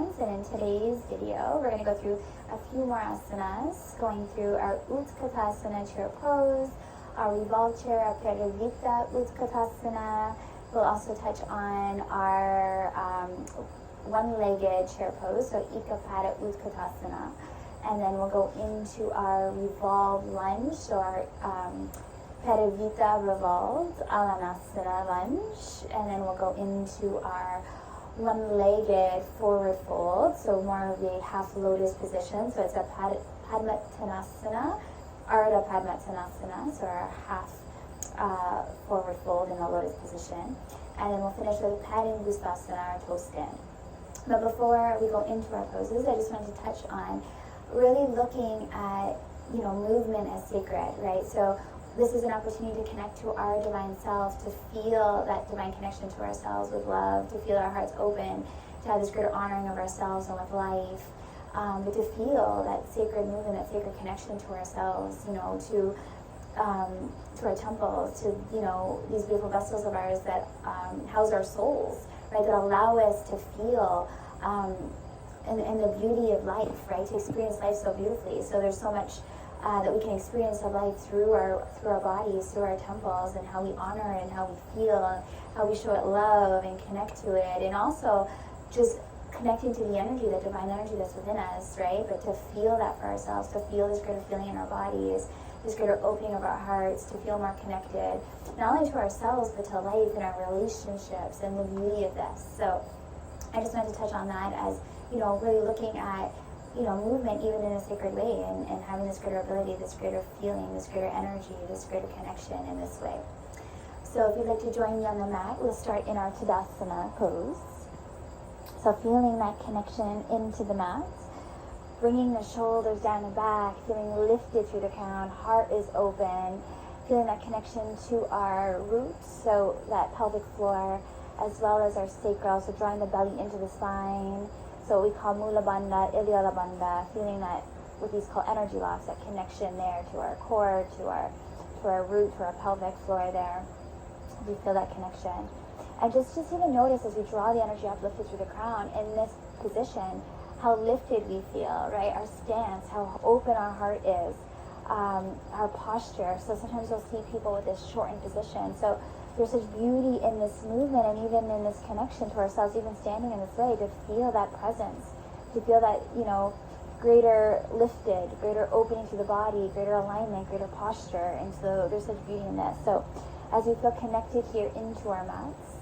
vibrance, and in today's video we're going to go through a few more asanas, going through our Utkatasana chair pose, our revolved chair, our Parivrtta Utkatasana. We'll also touch on our one-legged chair pose, so Utkatasana, and then we'll go into our revolved lunge, so our Parivrtta revolved, Alanasana lunge, and then we'll go into our one-legged forward fold, so more of a half lotus position. So it's a Padmottonasana, Ardha Padmottonasana, so our half forward fold in the lotus position. And then we'll finish with Padangusthasana, our toe stand. But before we go into our poses, I just wanted to touch on really looking at, movement as sacred, right? So this is an opportunity to connect to our divine self, to feel that divine connection to ourselves with love, to feel our hearts open, to have this greater honoring of ourselves and with life, but to feel that sacred movement, that sacred connection to ourselves, to our temples, to these beautiful vessels of ours that house our souls, right? That allow us to feel and the beauty of life, right? To experience life so beautifully. So there's so much that we can experience of life through our bodies, through our temples, and how we honor it, and how we feel, and how we show it love and connect to it, and also just connecting to the energy, the divine energy that's within us, right? But to feel that for ourselves, to feel this greater feeling in our bodies, this greater opening of our hearts, to feel more connected, not only to ourselves, but to life and our relationships and the beauty of this. So I just wanted to touch on that as, really looking at movement even in a sacred way, and having this greater ability, this greater feeling, this greater energy, this greater connection in this way. So if you'd like to join me on the mat, we'll start in our Utkatasana pose. So feeling that connection into the mat, bringing the shoulders down the back, feeling lifted through the crown, heart is open, feeling that connection to our roots, so that pelvic floor, as well as our sacral, so drawing the belly into the spine. So we call Mula Bandha, Iliala Bandha, feeling that what these call energy locks, that connection there to our core, to our root, to our pelvic floor there. We feel that connection. And just even notice as we draw the energy up, lifted through the crown, in this position, how lifted we feel, right? Our stance, how open our heart is, our posture. So sometimes you'll see people with this shortened position. So there's such beauty in this movement, and even in this connection to ourselves, even standing in this way, to feel that presence, to feel that, greater lifted, greater opening to the body, greater alignment, greater posture. And so there's such beauty in this. So as we feel connected here into our mats,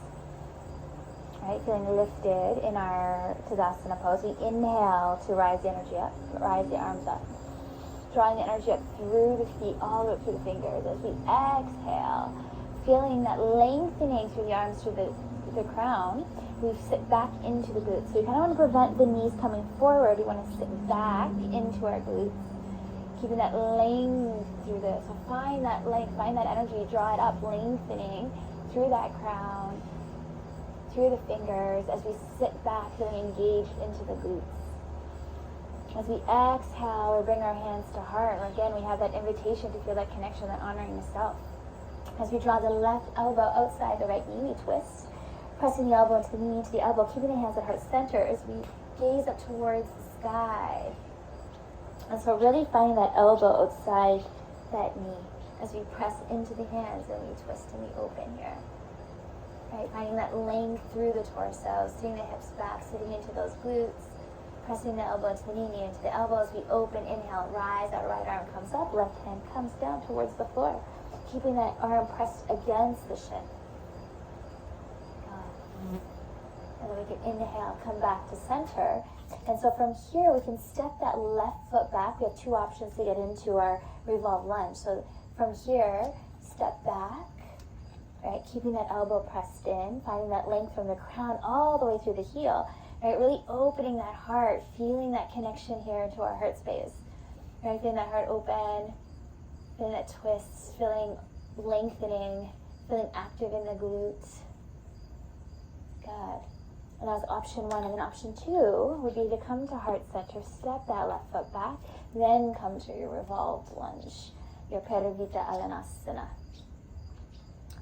right, feeling lifted in our Tadasana pose, we inhale to rise the energy up, rise the arms up, drawing the energy up through the feet, all the way up through the fingers. As we exhale, feeling that lengthening through the arms, through the crown, we sit back into the glutes. So we kind of want to prevent the knees coming forward. We want to sit back into our glutes, keeping that length through this. So find that length, find that energy, draw it up, lengthening through that crown, through the fingers, as we sit back, feeling engaged into the glutes. As we exhale, we bring our hands to heart. Again, we have that invitation to feel that connection, that honoring the self. As we draw the left elbow outside the right knee, we twist, pressing the elbow into the knee, into the elbow, keeping the hands at heart center as we gaze up towards the sky. And so really finding that elbow outside that knee as we press into the hands and we twist and we open here. Right, finding that length through the torso, sitting the hips back, sitting into those glutes, pressing the elbow into the knee, into the elbow as we open, inhale, rise, that right arm comes up, left hand comes down towards the floor. Keeping that arm pressed against the shin. And then we can inhale, come back to center. And so from here, we can step that left foot back. We have two options to get into our revolved lunge. So from here, step back, right? Keeping that elbow pressed in, finding that length from the crown all the way through the heel, right? Really opening that heart, feeling that connection here into our heart space, right? Feeling that heart open. Feeling that twist, feeling lengthening, feeling active in the glutes. Good. And that was option one. And then option two would be to come to heart center, step that left foot back, then come to your revolved lunge, your Parivrtta Alanasana.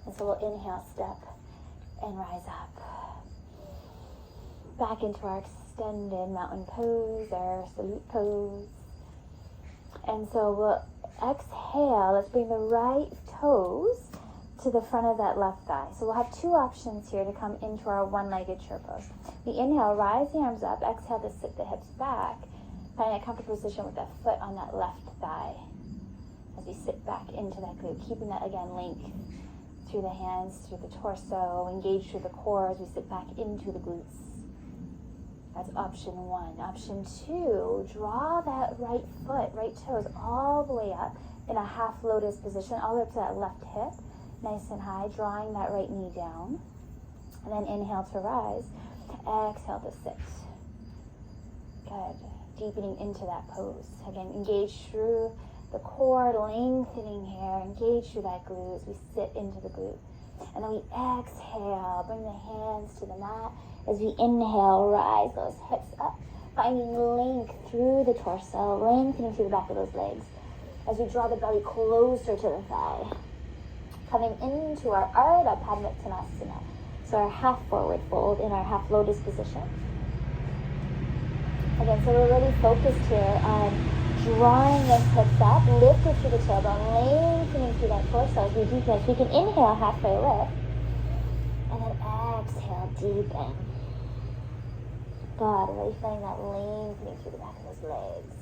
And so we'll inhale, step, and rise up. Back into our extended mountain pose or salute pose. And so we'll exhale. Let's bring the right toes to the front of that left thigh. So we'll have two options here to come into our one-legged chair pose. We inhale, rise the arms up. Exhale to sit the hips back. Find a comfortable position with that foot on that left thigh as we sit back into that glute, keeping that, again, link through the hands, through the torso, engage through the core as we sit back into the glutes. That's option one. Option two, draw that right foot, right toes all the way up in a half lotus position, all the way up to that left hip, nice and high, drawing that right knee down. And then inhale to rise, exhale to sit. Good. Deepening into that pose. Again, engage through the core, lengthening here, engage through that glute as we sit into the glute. And then we exhale, bring the hands to the mat. As we inhale, rise those hips up, finding length through the torso, lengthening through the back of those legs. As we draw the belly closer to the thigh. Coming into our Ardha Padmottonasana. So our half forward fold in our half lotus position. Again, so we're really focused here on drawing those hips up, lifted through the tailbone, lengthening through that torso as we deepen. So we can inhale, halfway lift, and then exhale, deepen. God, really feeling that lengthening through the back of those legs.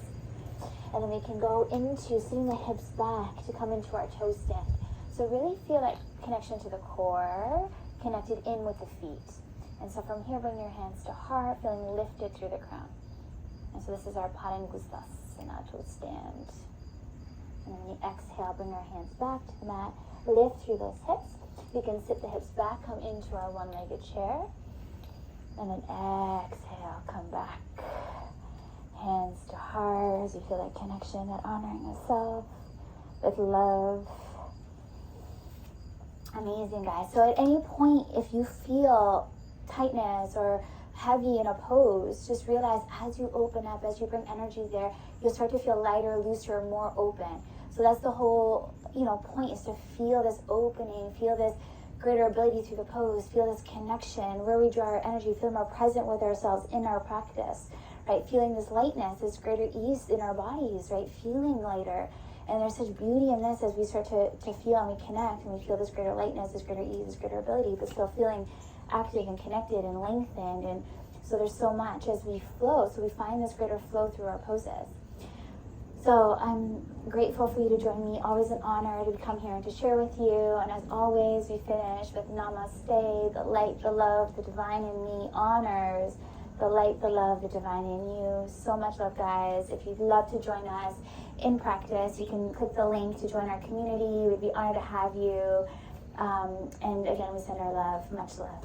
And then we can go into sitting the hips back to come into our toe stand. So really feel that connection to the core, connected in with the feet. And so from here, bring your hands to heart, feeling lifted through the crown. And so this is our Padangusthasana, toe stand. And then we exhale, bring our hands back to the mat, lift through those hips. We can sit the hips back, come into our one-legged chair. And then exhale, come back. Hands to heart as you feel that connection, that honoring of self with love. Amazing, guys. So at any point, if you feel tightness or heavy in a pose, just realize as you open up, as you bring energy there, you'll start to feel lighter, looser, more open. So that's the whole, point, is to feel this opening, feel this greater ability through the pose, feel this connection, where we draw our energy, feel more present with ourselves in our practice, right? Feeling this lightness, this greater ease in our bodies, right? Feeling lighter. And there's such beauty in this as we start to feel and we connect and we feel this greater lightness, this greater ease, this greater ability, but still feeling active and connected and lengthened. And so there's so much as we flow. So we find this greater flow through our poses. So I'm grateful for you to join me. Always an honor to come here and to share with you. And as always, we finish with namaste, the light, the love, the divine in me honors the light, the love, the divine in you. So much love, guys. If you'd love to join us in practice, you can click the link to join our community. We'd be honored to have you. And again, we send our love. Much love.